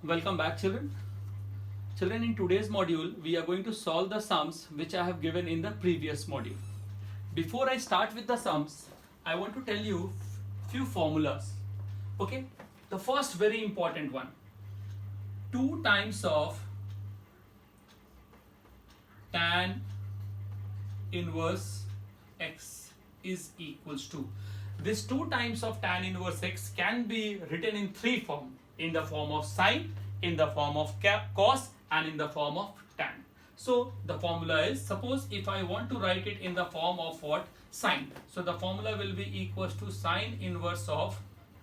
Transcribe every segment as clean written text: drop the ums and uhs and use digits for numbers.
Welcome back, children. Children, in today's module, we are going to solve the sums which I have given in the previous module. Before I start with the sums, I want to tell you few formulas. Okay, the first very important one: 2 times of tan inverse x is equals to. This 2 times of tan inverse x can be written in 3 forms: in the form of sine, in the form of cos, and in the form of tan. So the formula is, suppose if I want to write it in the form of what? Sine. So the formula will be equals to sine inverse of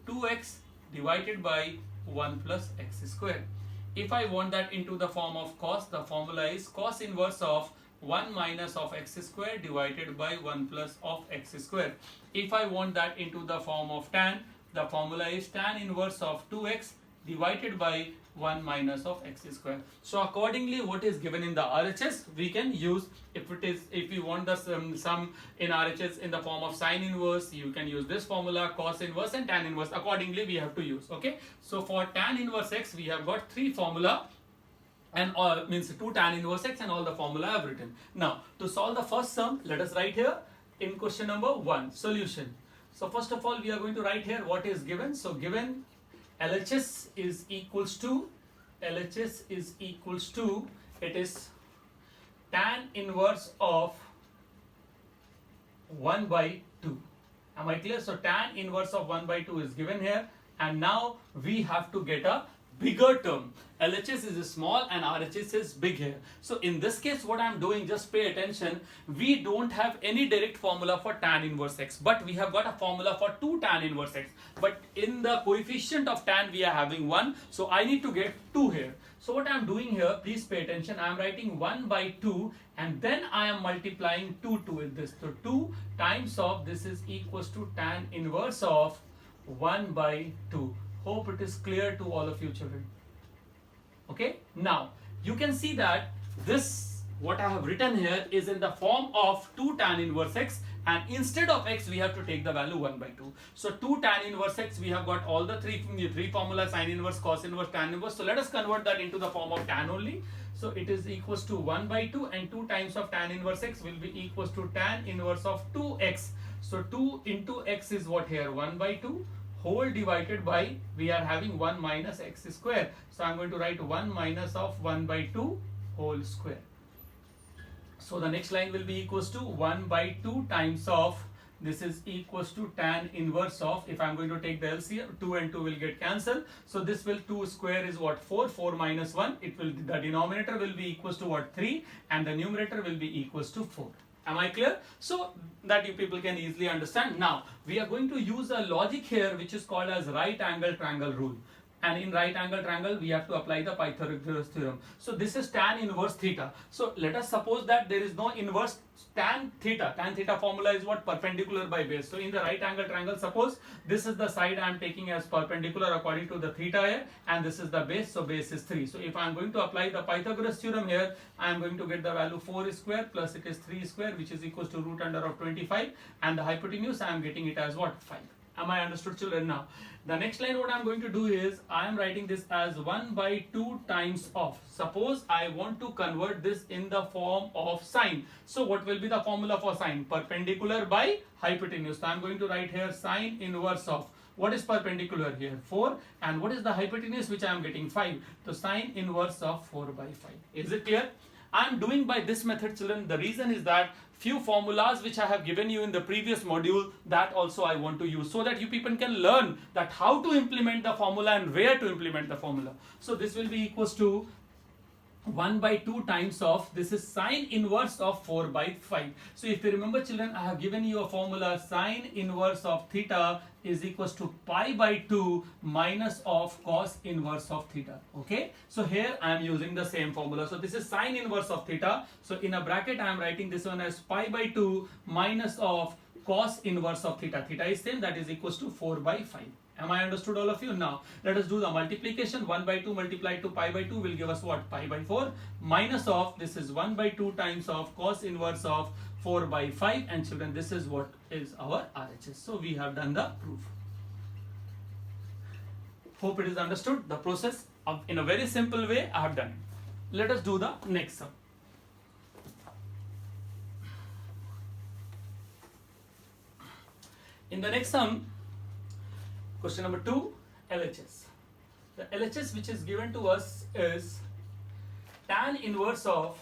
2x divided by 1 plus x square. If I want that into the form of cos, the formula is cos inverse of 1 minus of x square divided by 1 plus of x square. If I want that into the form of tan, the formula is tan inverse of 2x divided by 1 minus of x square. So accordingly, what is given in the RHS, we can use. If you want the sum in RHS in the form of sine inverse, you can use this formula, cos inverse and tan inverse. Accordingly, we have to use. Okay. So for tan inverse x, we have got 3 formula, and means 2 tan inverse x, and all the formula I have written. Now to solve the first sum, let us write here in question number 1 solution. So first of all, we are going to write here what is given. So given LHS is equals to, it is tan inverse of 1 by 2. Am I clear? So tan inverse of 1 by 2 is given here, and now we have to get a bigger term. LHS is small and RHS is big here. So in this case, what I am doing, just pay attention, we don't have any direct formula for tan inverse x, but we have got a formula for 2 tan inverse x. But in the coefficient of tan, we are having 1, so I need to get 2 here. So what I am doing here, please pay attention, I am writing 1 by 2, and then I am multiplying 2 with this. So 2 times of this is equals to tan inverse of 1 by 2. Hope it is clear to all of you, children. Okay, now you can see that this, what I have written here, is in the form of 2 tan inverse x, and instead of x we have to take the value 1 by 2. So 2 tan inverse x, we have got all the three formulas: sine inverse, cos inverse, tan inverse. So let us convert that into the form of tan only. So it is equals to 1 by 2, and 2 times of tan inverse x will be equals to tan inverse of 2x. So 2 into x is what here? 1 by 2 whole divided by, we are having 1 minus x square. So I am going to write 1 minus of 1 by 2 whole square. So the next line will be equals to 1 by 2 times of, this is equals to tan inverse of, if I am going to take the LCM, 2 and 2 will get cancelled. So this will, 2 square is what? 4. 4 minus 1, it will, the denominator will be equals to what? 3, and the numerator will be equals to 4. Am I clear? So that you people can easily understand. Now we are going to use a logic here which is called as right angle triangle rule. And in right angle triangle, we have to apply the Pythagoras theorem. So this is tan inverse theta. So let us suppose that there is no inverse tan theta. Tan theta formula is what? Perpendicular by base. So in the right angle triangle, suppose this is the side I am taking as perpendicular according to the theta here, and this is the base. So base is 3. So if I am going to apply the Pythagoras theorem here, I am going to get the value 4 square plus it is 3 square, which is equals to root under of 25, and the hypotenuse I am getting it as what? 5. Am I understood, children? Now the next line, what I am going to do is, I am writing this as 1 by 2 times of, suppose I want to convert this in the form of sine. So what will be the formula for sine? Perpendicular by hypotenuse. So I am going to write here sine inverse of, what is perpendicular here? 4, and what is the hypotenuse which I am getting? 5. So sine inverse of 4 by 5. Is it clear? I am doing by this method, children. The reason is that few formulas which I have given you in the previous module, that also I want to use, so that you people can learn that how to implement the formula and where to implement the formula. So this will be equals to 1 by 2 times of, this is sine inverse of 4 by 5. So if you remember, children, I have given you a formula, sine inverse of theta is equals to pi by 2 minus of cos inverse of theta. Okay, so here I am using the same formula. So this is sine inverse of theta. So in a bracket I am writing this one as pi by 2 minus of cos inverse of theta. Theta is same, that is equals to 4 by 5. Am I understood, all of you? Now let us do the multiplication. 1 by 2 multiplied to pi by 2 will give us what? Pi by 4 minus of, this is 1 by 2 times of cos inverse of 4 by 5, and children, this is what is our RHS. So we have done the proof. Hope it is understood. The process in a very simple way I have done. Let us do the next sum. In the next sum, question number 2, LHS. The LHS which is given to us is tan inverse of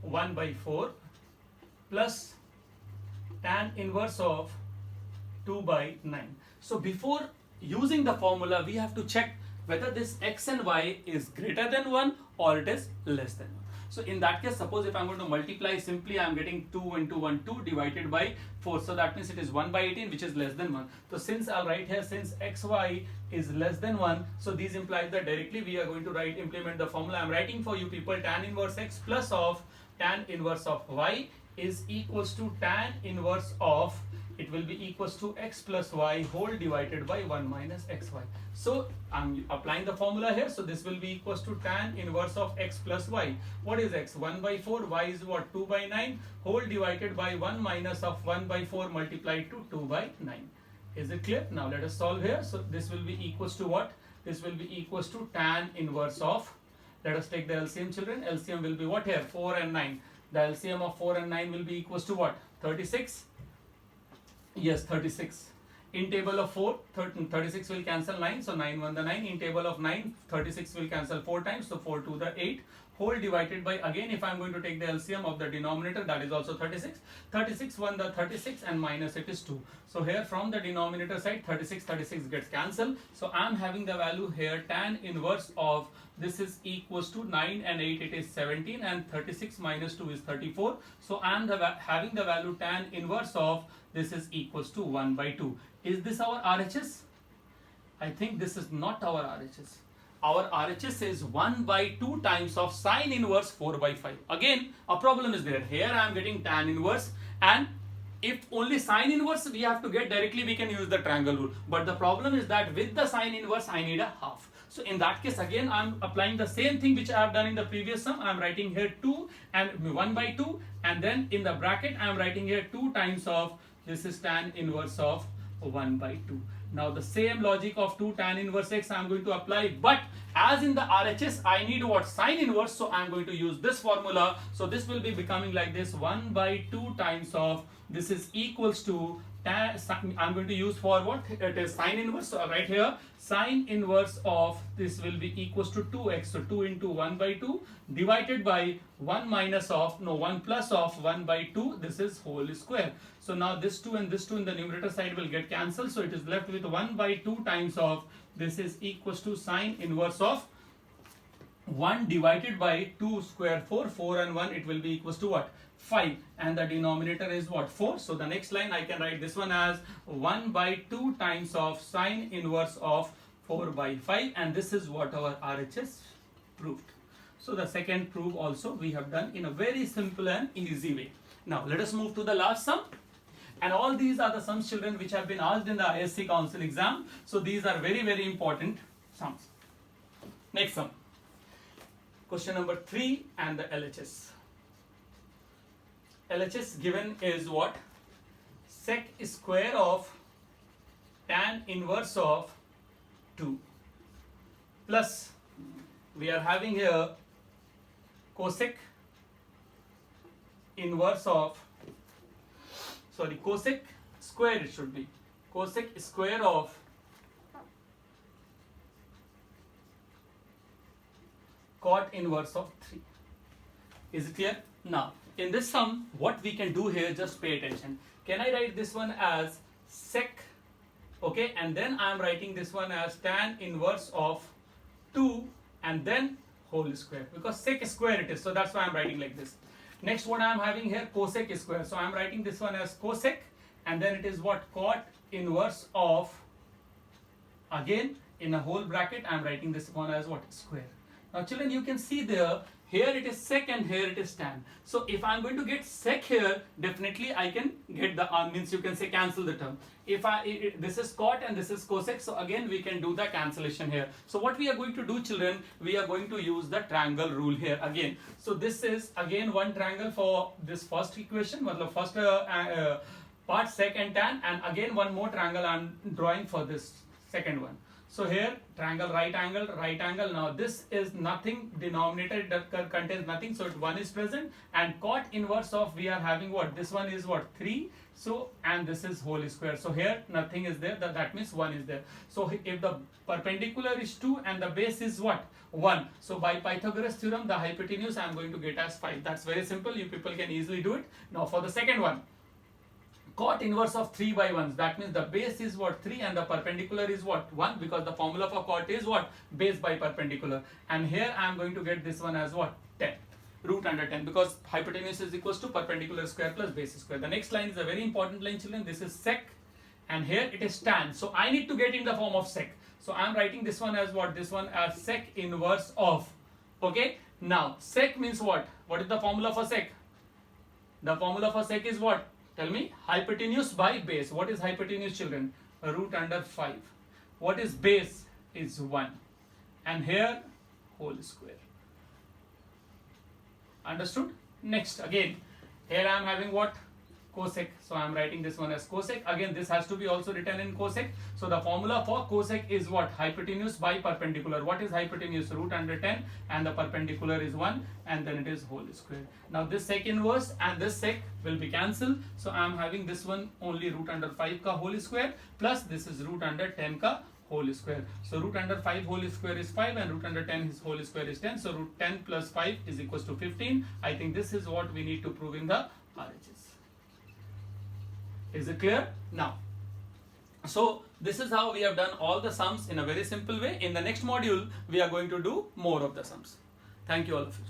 1 by 4 plus tan inverse of 2 by 9. So before using the formula, we have to check whether this x and y is greater than 1 or it is less than 1. So in that case, suppose if I'm going to multiply, simply I'm getting 2 into 1, 2 divided by 4. So that means it is 1 by 18, which is less than 1. So since I'll write here, since xy is less than 1, so these implies that directly we are going to implement the formula. I'm writing for you people, tan inverse x plus of tan inverse of y is equals to tan inverse of, it will be equals to x plus y whole divided by 1 minus xy. So I'm applying the formula here. So this will be equals to tan inverse of x plus y. What is x? 1 by 4. Y is what? 2 by 9 whole divided by 1 minus of 1 by 4 multiplied to 2 by 9. Is it clear? Now let us solve here. So this will be equals to what? This will be equals to tan inverse of, let us take the LCM, children. LCM will be what here? 4 and 9. The LCM of 4 and 9 will be equals to what? 36. Yes, 36. In table of 4, 36 will cancel 9, so 9 1 the 9. In table of 9, 36 will cancel 4 times, so 4 2 the 8. Whole divided by, again if I am going to take the LCM of the denominator, that is also 36. 36 1 the 36 and minus it is 2. So here from the denominator side, 36 gets cancelled. So I am having the value here, tan inverse of, this is equals to 9 and 8, it is 17, and 36 minus 2 is 34. So I am having the value tan inverse of, this is equals to 1 by 2. Is this our RHS? I think this is not our RHS. Our RHS is 1 by 2 times of sine inverse 4 by 5. Again, a problem is there. Here I am getting tan inverse, and if only sine inverse we have to get directly, we can use the triangle rule. But the problem is that with the sine inverse, I need a half. So in that case, again, I am applying the same thing which I have done in the previous sum. I am writing here 2 and 1 by 2, and then in the bracket, I am writing here 2 times of, this is tan inverse of 1 by 2. Now the same logic of 2 tan inverse x I am going to apply, but as in the RHS I need what? Sine inverse, so I am going to use this formula. So this will be becoming like this, 1 by 2 times of, this is equals to tan, I am going to use for what? It is sine inverse, so right here sine inverse of, this will be equals to 2x, so 2 into 1 by 2 divided by 1 minus of, no, 1 plus of 1 by 2, this is whole square. So now this 2 and this 2 in the numerator side will get cancelled, so it is left with 1 by 2 times of, this is equals to sine inverse of 1 divided by 2 square, 4 and 1, it will be equals to what? 5, and the denominator is what? 4. So the next line I can write this one as 1 by 2 times of sine inverse of 4 by 5, and this is what our RHS proved. So the second proof also we have done in a very simple and easy way. Now let us move to the last sum. And all these are the sums, children, which have been asked in the ISC Council exam. So these are very, very important sums. Next sum. Question number 3 and the LHS. LHS given is what? Sec square of tan inverse of 2 plus, we are having here cosec inverse of, sorry, cosec square, it should be cosec square of cot inverse of 3. Is it clear? Now in this sum, what we can do here, just pay attention. Can I write this one as sec, okay, and then I am writing this one as tan inverse of 2 and then whole square, because sec square it is, so that's why I am writing like this. Next, what I am having here, cosec square, so I am writing this one as cosec, and then it is what? Cot inverse of, again in a whole bracket I am writing this one as what? Square. Now children, you can see there, here it is sec and here it is tan. So if I am going to get sec here, definitely I can get the, means you can say cancel the term. If this is cot and this is cosec, so again we can do the cancellation here. So what we are going to do, children, we are going to use the triangle rule here again. So this is again one triangle for this first equation, first part sec and tan, and again one more triangle I am drawing for this second one. So here triangle, right angle, right angle. Now this is nothing, denominator that contains nothing, so 1 is present, and cot inverse of, we are having what, this one is what, 3, so, and this is whole square, so here nothing is there, that means 1 is there. So if the perpendicular is 2 and the base is what, 1, so by Pythagoras theorem the hypotenuse I am going to get as 5. That's very simple, you people can easily do it. Now for the second one, cot inverse of 3 by 1, that means the base is what, 3, and the perpendicular is what, 1, because the formula for cot is what, base by perpendicular, and here I am going to get this one as what, 10, root under 10, because hypotenuse is equals to perpendicular square plus base square. The next line is a very important line, children. This is sec, and here it is tan, so I need to get in the form of sec, so I am writing this one as what, this one as sec inverse of, okay. Now sec means what is the formula for sec? The formula for sec is what? Tell me. Hypotenuse by base. What is hypotenuse, children? Root under 5. What is base? Is 1. And here whole square. Understood? Next, again, here I am having what? Cosec. So I am writing this one as cosec. Again, this has to be also written in cosec. So the formula for cosec is what? Hypotenuse by perpendicular. What is hypotenuse? Root under 10, and the perpendicular is 1, and then it is whole square. Now this sec inverse and this sec will be cancelled. So I am having this one only root under 5 ka whole square, plus this is root under 10 ka whole square. So root under 5 whole square is 5, and root under 10 his whole square is 10. So root 10 plus 5 is equals to 15. I think this is what we need to prove in the RHS. Is it clear? Now, so this is how we have done all the sums in a very simple way. In the next module, we are going to do more of the sums. Thank you all of you.